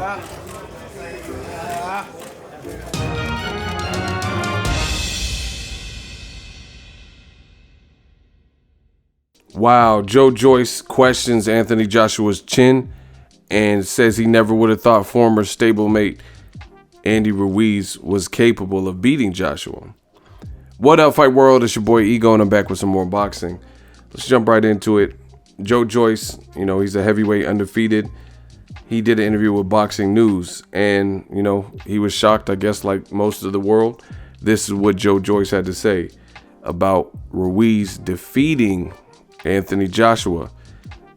Wow, Joe Joyce questions Anthony Joshua's chin and says he never would have thought former stablemate Andy Ruiz was capable of beating Joshua. What up, Fight World? It's your boy Ego, and I'm back with some more boxing. Let's jump right into it. Joe Joyce, he's a heavyweight undefeated. He did an interview with Boxing News, and, he was shocked, I guess, like most of the world. This is what Joe Joyce had to say about Ruiz defeating Anthony Joshua.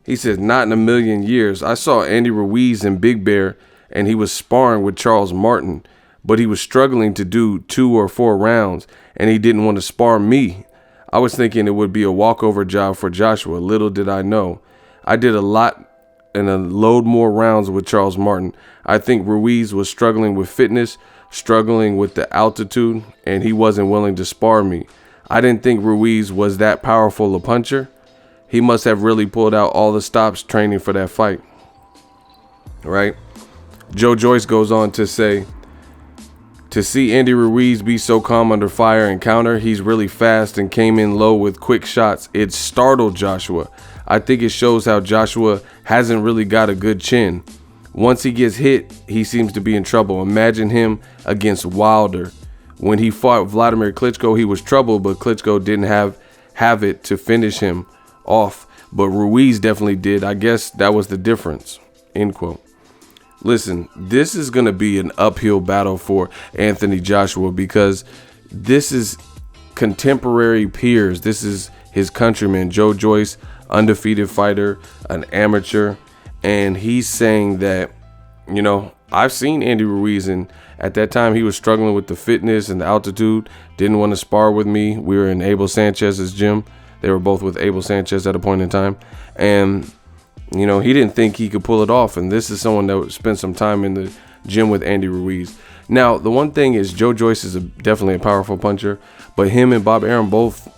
He says, not in a million years. I saw Andy Ruiz in Big Bear, and he was sparring with Charles Martin, but he was struggling to do 2 or 4 rounds, and he didn't want to spar me. I was thinking it would be a walkover job for Joshua. Little did I know. I did a lot and a load more rounds with Charles Martin. I think Ruiz was struggling with fitness, struggling with the altitude, and he wasn't willing to spar me. I didn't think Ruiz was that powerful a puncher. He must have really pulled out all the stops training for that fight. Right? Joe Joyce goes on to say, to see Andy Ruiz be so calm under fire and counter, he's really fast and came in low with quick shots. It startled Joshua. I think it shows how Joshua hasn't really got a good chin. Once he gets hit, he seems to be in trouble. Imagine him against Wilder. When he fought Vladimir Klitschko, he was troubled, but Klitschko didn't have it to finish him off, but Ruiz definitely did. I guess that was the difference. End quote. Listen, this is going to be an uphill battle for Anthony Joshua because this is contemporary peers. This is his countryman, Joe Joyce, undefeated fighter, an amateur, and he's saying that, I've seen Andy Ruiz, and at that time he was struggling with the fitness and the altitude, didn't want to spar with me. We were in Abel Sanchez's gym. They were both with Abel Sanchez at a point in time. And, he didn't think he could pull it off. And this is someone that spent some time in the gym with Andy Ruiz. Now, the one thing is Joe Joyce is definitely a powerful puncher. But him and Bob Arum both,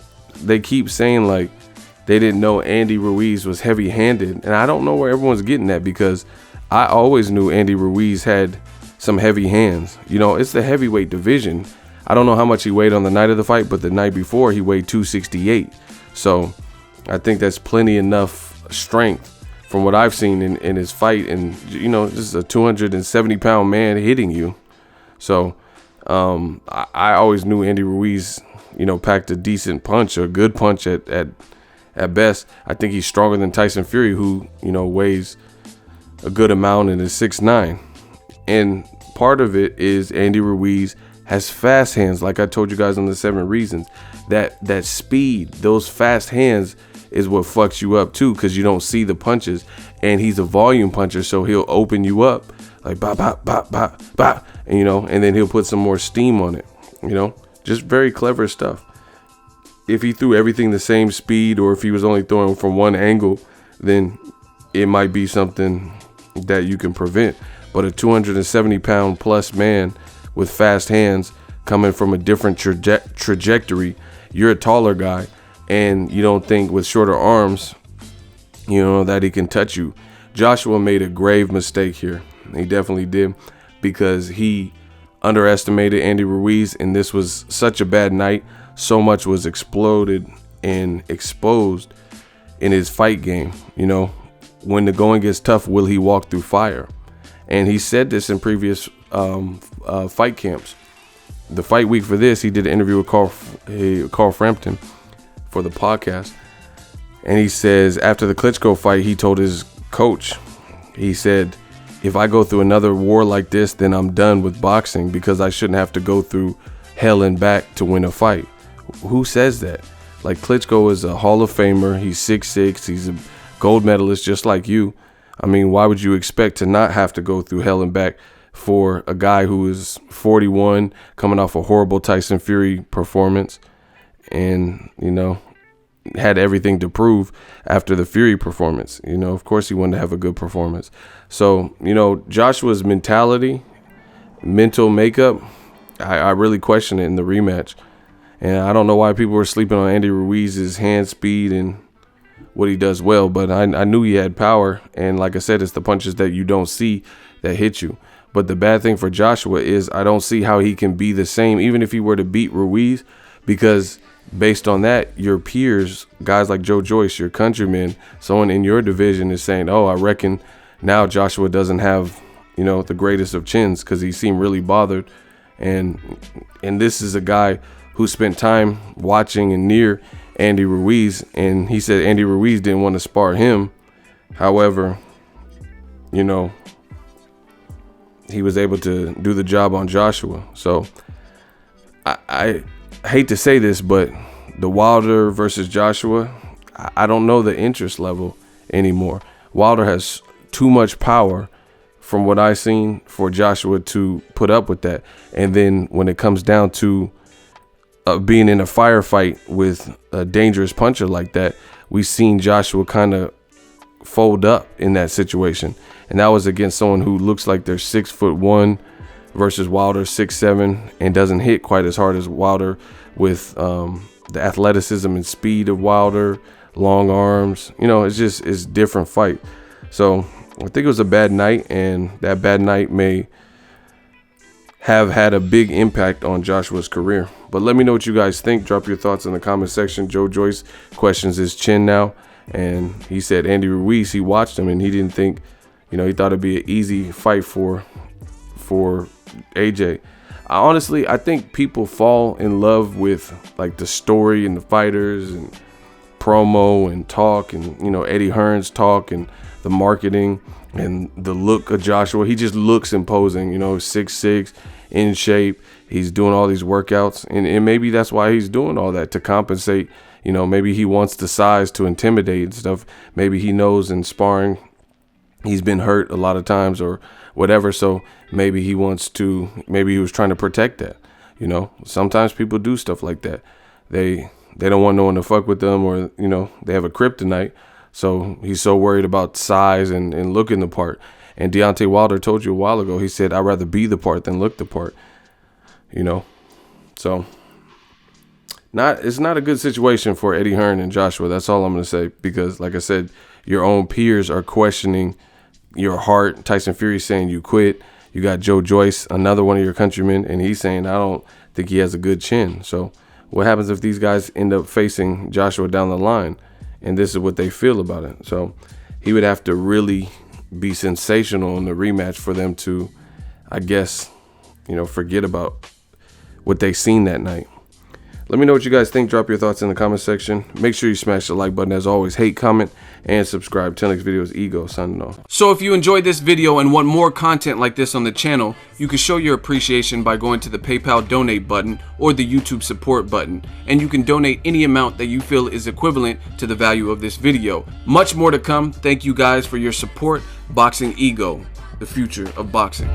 they keep saying, like, they didn't know Andy Ruiz was heavy-handed. And I don't know where everyone's getting that because I always knew Andy Ruiz had some heavy hands. It's the heavyweight division. I don't know how much he weighed on the night of the fight, but the night before he weighed 268. So I think that's plenty enough strength from what I've seen in his fight. And, this is a 270-pound man hitting you. So I always knew Andy Ruiz, packed a decent punch, or a good punch at best. I think he's stronger than Tyson Fury, who, weighs a good amount and is 6'9". And part of it is Andy Ruiz has fast hands, like I told you guys on the 7 reasons. That speed, those fast hands is what fucks you up too, because you don't see the punches. And he's a volume puncher, so he'll open you up like bop, bop, bop, bop, bop, and and then he'll put some more steam on it. Just very clever stuff. If he threw everything the same speed, or if he was only throwing from one angle, then it might be something that you can prevent. But a 270-pound plus man with fast hands coming from a different trajectory, you're a taller guy, and you don't think with shorter arms, that he can touch you. Joshua made a grave mistake here. He definitely did, because he underestimated Andy Ruiz, and this was such a bad night. So much was exploded and exposed in his fight game. When the going gets tough, will he walk through fire? And he said this in previous fight camps. The fight week for this, he did an interview with Carl Frampton for the podcast. And he says after the Klitschko fight, he told his coach, he said, if I go through another war like this, then I'm done with boxing, because I shouldn't have to go through hell and back to win a fight. Who says that? Like, Klitschko is a Hall of Famer. He's 6'6". He's a gold medalist just like you. I mean, why would you expect to not have to go through hell and back for a guy who is 41, coming off a horrible Tyson Fury performance, and, had everything to prove after the Fury performance? Of course he wanted to have a good performance. So, Joshua's mentality, mental makeup, I really question it in the rematch. And I don't know why people were sleeping on Andy Ruiz's hand speed and what he does well, but I knew he had power. And like I said, it's the punches that you don't see that hit you. But the bad thing for Joshua is I don't see how he can be the same, even if he were to beat Ruiz, because based on that, your peers, guys like Joe Joyce, your countrymen, someone in your division is saying, oh, I reckon now Joshua doesn't have, you know, the greatest of chins, because he seemed really bothered. And this is a guy who spent time watching and near Andy Ruiz, and he said Andy Ruiz didn't want to spar him. However, you know, he was able to do the job on Joshua. So I hate to say this, but the Wilder versus Joshua, I don't know the interest level anymore. Wilder has too much power from what I've seen for Joshua to put up with that. And then when it comes down to being in a firefight with a dangerous puncher like that, we've seen Joshua kind of fold up in that situation. And that was against someone who looks like they're 6'1" versus Wilder 6'7", and doesn't hit quite as hard as Wilder, with the athleticism and speed of Wilder, long arms. You know, it's different fight. So I think it was a bad night, and that bad night may have had a big impact on Joshua's career. But let me know what you guys think. Drop your thoughts in the comment section. Joe Joyce questions his chin now, and he said Andy Ruiz, he watched him and he didn't think, you know, he thought it'd be an easy fight for AJ. I think people fall in love with like the story and the fighters and promo and talk, and, you know, Eddie Hearn's talk and the marketing and the look of Joshua. He just looks imposing, you know, 6'6", in shape. He's doing all these workouts, and maybe that's why he's doing all that, to compensate. You know, maybe he wants the size to intimidate and stuff. Maybe he knows in sparring he's been hurt a lot of times or whatever, so maybe he was trying to protect that. You know, sometimes people do stuff like that. They don't want no one to fuck with them, or, you know, they have a kryptonite. So he's so worried about size and looking the part. And Deontay Wilder told you a while ago, he said, I'd rather be the part than look the part. You know, so it's not a good situation for Eddie Hearn and Joshua. That's all I'm going to say, because like I said, your own peers are questioning your heart. Tyson Fury saying you quit. You got Joe Joyce, another one of your countrymen, and he's saying, I don't think he has a good chin. So what happens if these guys end up facing Joshua down the line, and this is what they feel about it? So he would have to really be sensational in the rematch for them to, I guess, you know, forget about what they seen that night. Let me know what you guys think. Drop your thoughts in the comment section. Make sure you smash the like button. As always, hate, comment, and subscribe. Till next video is Ego signing off. So if you enjoyed this video and want more content like this on the channel, you can show your appreciation by going to the PayPal donate button or the YouTube support button, and you can donate any amount that you feel is equivalent to the value of this video. Much more to come. Thank you guys for your support. Boxing Ego, the future of boxing.